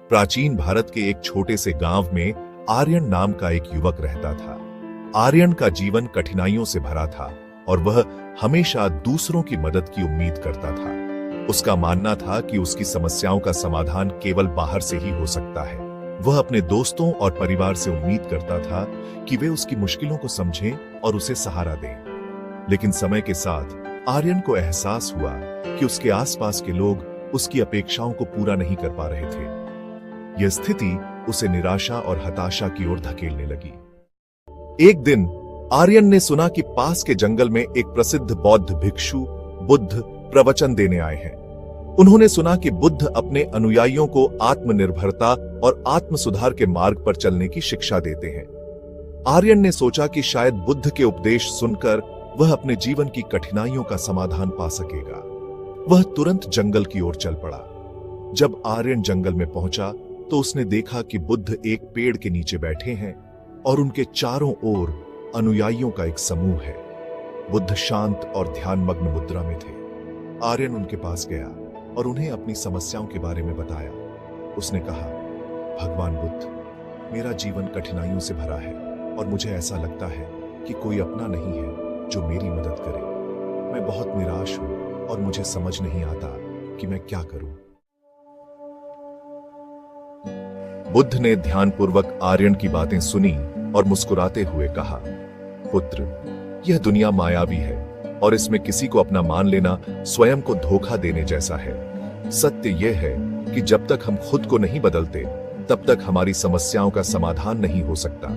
प्राचीन भारत के एक छोटे से गांव में आर्यन नाम का एक युवक रहता था। आर्यन का जीवन कठिनाइयों से भरा था और वह हमेशा दूसरों की मदद की उम्मीद करता था। उसका मानना था कि उसकी समस्याओं का समाधान केवल बाहर से ही हो सकता है। वह अपने दोस्तों और परिवार से उम्मीद करता था कि वे उसकी मुश्किलों को समझें और उसे सहारा दें। लेकिन समय के साथ आर्यन को एहसास हुआ कि उसके आसपास के लोग उसकी अपेक्षाओं को पूरा नहीं कर पा रहे थे। यह स्थिति उसे निराशा और हताशा की ओर धकेलने लगी। एक दिन आर्यन ने सुना कि पास के जंगल में एक प्रसिद्ध बौद्ध भिक्षु बुद्ध प्रवचन देने आए हैं। उन्होंने सुना कि बुद्ध अपने अनुयायियों को आत्मनिर्भरता और आत्म सुधार के मार्ग पर चलने की शिक्षा देते हैं। आर्यन ने सोचा कि शायद बुद्ध के उपदेश सुनकर वह अपने जीवन की कठिनाइयों का समाधान पा सकेगा। वह तुरंत जंगल की ओर चल पड़ा। जब आर्यन जंगल में पहुंचा तो उसने देखा कि बुद्ध एक पेड़ के नीचे बैठे हैं और उनके चारों ओर अनुयायियों का एक समूह है। बुद्ध शांत और ध्यानमग्न मुद्रा में थे। आर्यन उनके पास गया और उन्हें अपनी समस्याओं के बारे में बताया। उसने कहा, भगवान बुद्ध, मेरा जीवन कठिनाइयों से भरा है और मुझे ऐसा लगता है कि कोई अपना नहीं है जो मेरी मदद करे। मैं बहुत निराश हूं और मुझे समझ नहीं आता कि मैं क्या करूं। बुद्ध ने ध्यानपूर्वक आर्यन की बातें सुनी और मुस्कुराते हुए कहा, पुत्र, यह दुनिया मायावी है और इसमें किसी को अपना मान लेना स्वयं को धोखा देने जैसा है। सत्य यह है कि जब तक हम खुद को नहीं बदलते, तब तक हमारी समस्याओं का समाधान नहीं हो सकता।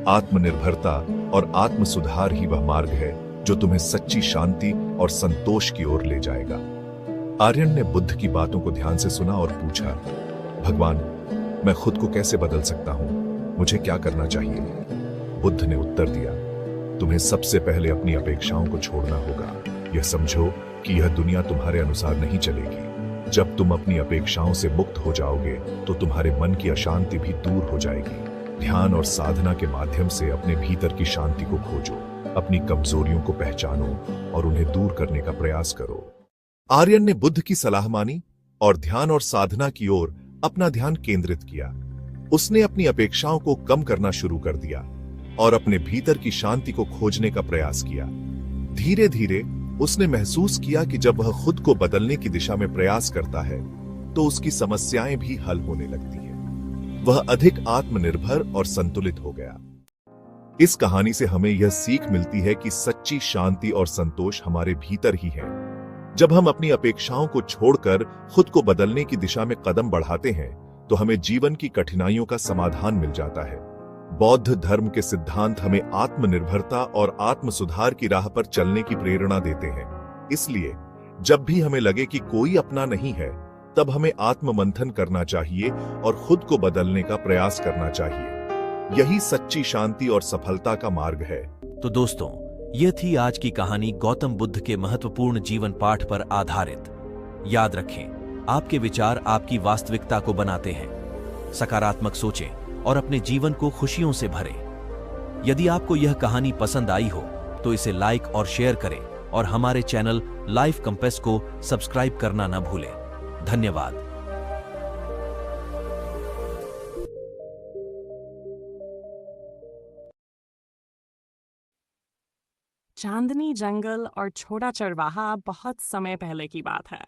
आत्मनिर्भरता और आत्म सुधार ही वह मार्ग है जो तुम्हें सच्ची शांति और संतोष की ओर ले जाएगा। आर्यन ने बुद्ध की बातों को ध्यान से सुना और पूछा, भगवान, मैं खुद को कैसे बदल सकता हूं? मुझे क्या करना चाहिए? बुद्ध ने उत्तर दिया, तुम्हें सबसे पहले अपनी अपेक्षाओं को छोड़ना होगा। यह समझो कि यह दुनिया तुम्हारे अनुसार नहीं चलेगी। जब तुम अपनी अपेक्षाओं से मुक्त हो जाओगे तो तुम्हारे मन की अशांति भी दूर हो जाएगी। ध्यान और साधना के माध्यम से अपने भीतर की शांति को खोजो, अपनी कमजोरियों को पहचानो और उन्हें दूर करने का प्रयास करो। आर्यन ने बुद्ध की सलाह मानी और ध्यान और साधना की ओर अपना ध्यान केंद्रित किया। उसने अपनी अपेक्षाओं को कम करना शुरू कर दिया और अपने भीतर की शांति को खोजने का प्रयास किया। धीरे धीरे उसने महसूस किया कि जब वह खुद को बदलने की दिशा में प्रयास करता है तो उसकी समस्याएं भी हल होने लगती हैं। वह अधिक आत्मनिर्भर और संतुलित हो गया। इस कहानी से हमें यह सीख मिलती है कि सच्ची शांति और संतोष हमारे भीतर ही है। जब हम अपनी अपेक्षाओं को छोड़कर खुद को बदलने की दिशा में कदम बढ़ाते हैं तो हमें जीवन की कठिनाइयों का समाधान मिल जाता है। बौद्ध धर्म के सिद्धांत हमें आत्मनिर्भरता और आत्म सुधार की राह पर चलने की प्रेरणा देते हैं। इसलिए जब भी हमें लगे कि कोई अपना नहीं है, तब हमें आत्म मंथन करना चाहिए और खुद को बदलने का प्रयास करना चाहिए। यही सच्ची शांति और सफलता का मार्ग है। तो दोस्तों, यह थी आज की कहानी गौतम बुद्ध के महत्वपूर्ण जीवन पाठ पर आधारित। याद रखें, आपके विचार आपकी वास्तविकता को बनाते हैं। सकारात्मक सोचें और अपने जीवन को खुशियों से भरें। यदि आपको यह कहानी पसंद आई हो तो इसे लाइक और शेयर करें और हमारे चैनल लाइफ कंपास को सब्सक्राइब करना न भूलें। धन्यवाद। चांदनी जंगल और छोटा चरवाहा बहुत समय पहले की बात है।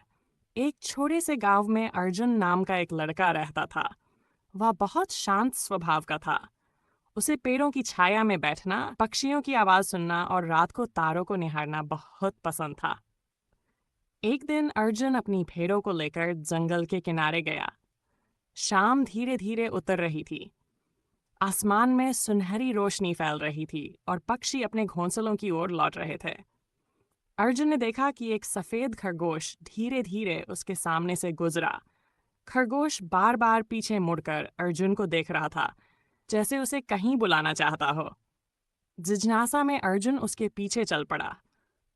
एक छोटे से गांव में अर्जुन नाम का एक लड़का रहता था। वह बहुत शांत स्वभाव का था। उसे पेड़ों की छाया में बैठना, पक्षियों की आवाज सुनना और रात को तारों को निहारना बहुत पसंद था। एक दिन अर्जुन अपनी भेड़ों को लेकर जंगल के किनारे गया। शाम धीरे धीरे उतर रही थी। आसमान में सुनहरी रोशनी फैल रही थी और पक्षी अपने घोंसलों की ओर लौट रहे थे। अर्जुन ने देखा कि एक सफेद खरगोश धीरे धीरे उसके सामने से गुजरा। खरगोश बार बार पीछे मुड़कर अर्जुन को देख रहा था, जैसे उसे कहीं बुलाना चाहता हो। जिज्ञासा में अर्जुन उसके पीछे चल पड़ा।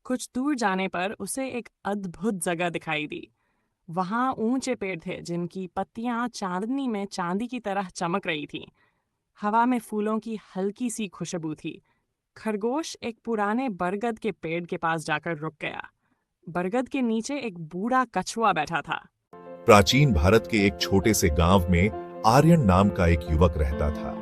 कुछ दूर जाने पर उसे एक अद्भुत जगह दिखाई दी। वहां ऊंचे पेड़ थे जिनकी पत्तियां चांदनी में चांदी की तरह चमक रही थीं। हवा में फूलों की हल्की सी खुशबू थी। खरगोश एक पुराने बरगद के पेड़ के पास जाकर रुक गया। बरगद के नीचे एक बूढ़ा कछुआ बैठा था। प्राचीन भारत के एक छोटे से गांव में आर्यन नाम का एक युवक रहता था।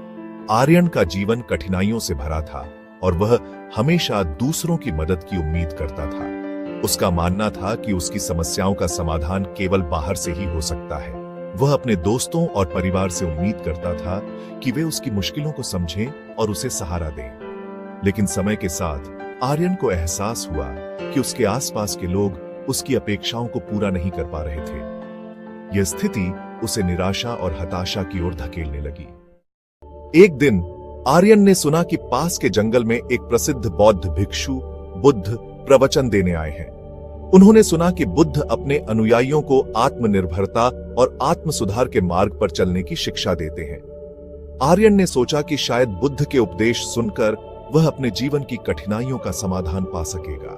आर्यन का जीवन कठिनाइयों से भरा था और वह हमेशा दूसरों की मदद की उम्मीद करता था। उसका मानना था कि उसकी समस्याओं का समाधान केवल बाहर से ही हो सकता है। वह अपने दोस्तों और परिवार से उम्मीद करता था कि वे उसकी मुश्किलों को समझें और उसे सहारा दें। लेकिन समय के साथ आर्यन को एहसास हुआ कि उसके आसपास के लोग उसकी अपेक्षाओं को पूरा नहीं कर पा रहे थे। यह स्थिति उसे निराशा और हताशा की ओर धकेलने लगी। एक दिन आर्यन ने सुना कि पास के जंगल में एक प्रसिद्ध बौद्ध भिक्षु बुद्ध प्रवचन देने आए हैं। उन्होंने सुना कि बुद्ध अपने अनुयायियों को आत्मनिर्भरता और आत्म सुधार के मार्ग पर चलने की शिक्षा देते हैं। आर्यन ने सोचा कि शायद बुद्ध के उपदेश सुनकर वह अपने जीवन की कठिनाइयों का समाधान पा सकेगा।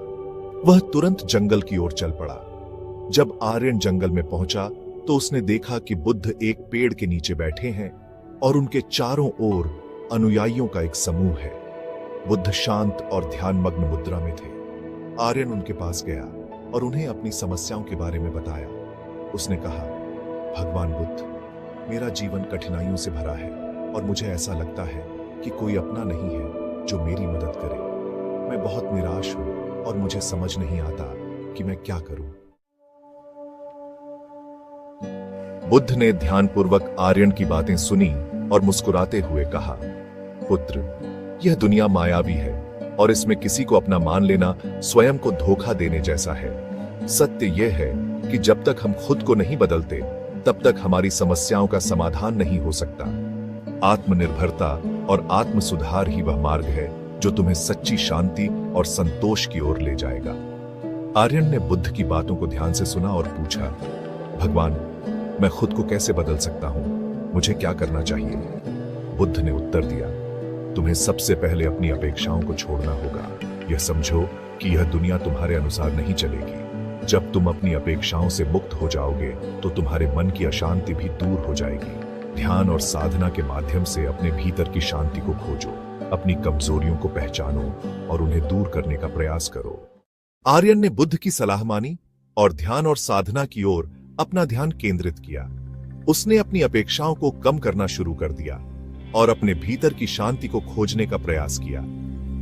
वह तुरंत जंगल की ओर चल पड़ा। जब आर्यन जंगल में पहुंचा तो उसने देखा कि बुद्ध एक पेड़ के नीचे बैठे हैं और उनके चारों ओर अनुयायियों का एक समूह है। बुद्ध शांत और ध्यानमग्न मुद्रा में थे। आर्यन उनके पास गया और उन्हें अपनी समस्याओं के बारे में बताया। उसने कहा, भगवान बुद्ध, मेरा जीवन कठिनाइयों से भरा है और मुझे ऐसा लगता है कि कोई अपना नहीं है जो मेरी मदद करे। मैं बहुत निराश हूं और मुझे समझ नहीं आता कि मैं क्या करूं। बुद्ध ने ध्यानपूर्वक आर्यन की बातें सुनी और मुस्कुराते हुए कहा, पुत्र, यह दुनिया मायावी है और इसमें किसी को अपना मान लेना स्वयं को धोखा देने जैसा है। सत्य यह है कि जब तक हम खुद को नहीं बदलते तब तक हमारी समस्याओं का समाधान नहीं हो सकता। आत्मनिर्भरता और आत्म सुधार ही वह मार्ग है जो तुम्हें सच्ची शांति और संतोष की ओर ले जाएगा। आर्यन ने बुद्ध की बातों को ध्यान से सुना और पूछा, भगवान, मैं खुद को कैसे बदल सकता हूं? मुझे क्या करना चाहिए? बुद्ध ने उत्तर दिया, तुम्हें सबसे पहले अपनी अपेक्षाओं को छोड़ना होगा। यह समझो कि यह दुनिया तुम्हारे अनुसार नहीं चलेगी। जब तुम अपनी अपेक्षाओं से मुक्त हो जाओगे तो तुम्हारे मन की अशांति भी दूर हो जाएगी। ध्यान और साधना के माध्यम से अपने भीतर की शांति को खोजो, अपनी कमजोरियों को पहचानो और उन्हें दूर करने का प्रयास करो। आर्यन ने बुद्ध की सलाह मानी और ध्यान और साधना की ओर अपना ध्यान केंद्रित किया। उसने अपनी अपेक्षाओं को कम करना शुरू कर दिया और अपने भीतर की शांति को खोजने का प्रयास किया।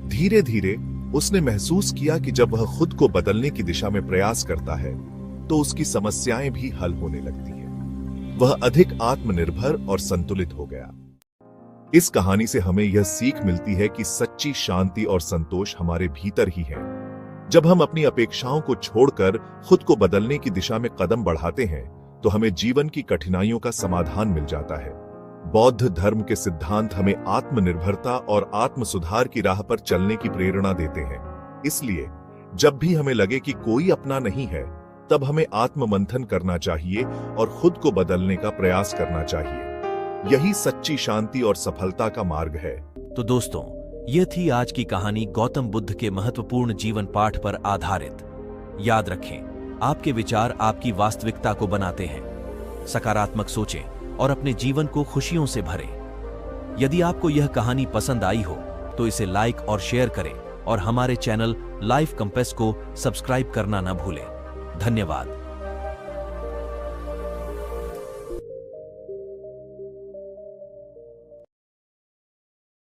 धीरे धीरे उसने महसूस किया कि जब वह खुद को बदलने की दिशा में प्रयास करता है तो उसकी समस्याएं भी हल होने लगती हैं। वह अधिक आत्मनिर्भर और संतुलित हो गया। इस कहानी से हमें यह सीख मिलती है कि सच्ची शांति और संतोष हमारे भीतर ही है। जब हम अपनी अपेक्षाओं को छोड़कर खुद को बदलने की दिशा में कदम बढ़ाते हैं तो हमें जीवन की कठिनाइयों का समाधान मिल जाता है। बौद्ध धर्म के सिद्धांत हमें आत्मनिर्भरता और आत्म सुधार की राह पर चलने की प्रेरणा देते हैं। इसलिए जब भी हमें लगे कि कोई अपना नहीं है, तब हमें आत्म मंथन करना चाहिए और खुद को बदलने का प्रयास करना चाहिए। यही सच्ची शांति और सफलता का मार्ग है। तो दोस्तों, यह थी आज की कहानी गौतम बुद्ध के महत्वपूर्ण जीवन पाठ पर आधारित। याद रखें, आपके विचार आपकी वास्तविकता को बनाते हैं। सकारात्मक सोचें और अपने जीवन को खुशियों से भरें। यदि आपको यह कहानी पसंद आई हो तो इसे लाइक और शेयर करें और हमारे चैनल लाइफ कंपास को सब्सक्राइब करना न भूलें। धन्यवाद।